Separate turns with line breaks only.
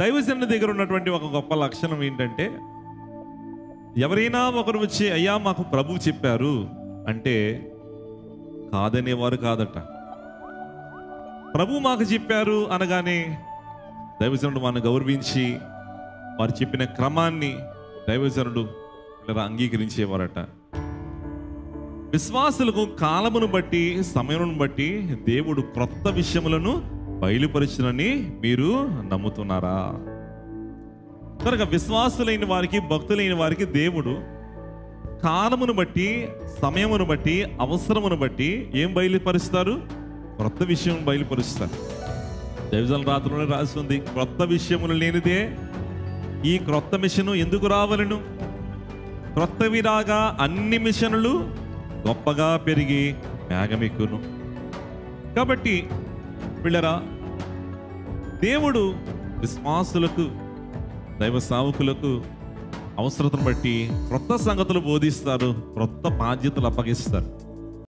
దైవజనుడి దగ్గర ఉన్నటువంటి ఒక గొప్ప లక్షణం ఏంటంటే, ఎవరైనా ఒకరు వచ్చి అయ్యా మాకు ప్రభువు చెప్పారు అంటే కాదనేవారు కాదట. ప్రభు మాకు చెప్పారు అనగానే దైవజనుడు వారిని గౌరవించి వారు చెప్పిన క్రమాన్ని దైవజనుడు అంగీకరించేవారట. విశ్వాసులకు కాలమును బట్టి సమయమును బట్టి దేవుడు క్రొత్త విషయములను బయలుపరచునని మీరు నమ్ముతున్నారా? కనుక విశ్వాసులైన వారికి, భక్తులైన వారికి దేవుడు కాలమును బట్టి, సమయమును బట్టి, అవసరమును బట్టి ఏం బయలుపరుస్తారు? క్రొత్త విషయం బయలుపరుస్తారు. దైవజనుల రాత్రిలోనే రాసి ఉంది, క్రొత్త విషయములు లేనిదే ఈ క్రొత్త మిషను ఎందుకు రావలను? క్రొత్తవి రాగా అన్ని మిషనులు గొప్పగా పెరిగి మేఘమెక్కును. కాబట్టి పిల్లరా, దేవుడు విశ్వాసులకు, దైవ సేవకులకు అవసరతను బట్టి క్రొత్త సంగతులు బోధిస్తారు, క్రొత్త బాధ్యతలు అప్పగిస్తారు.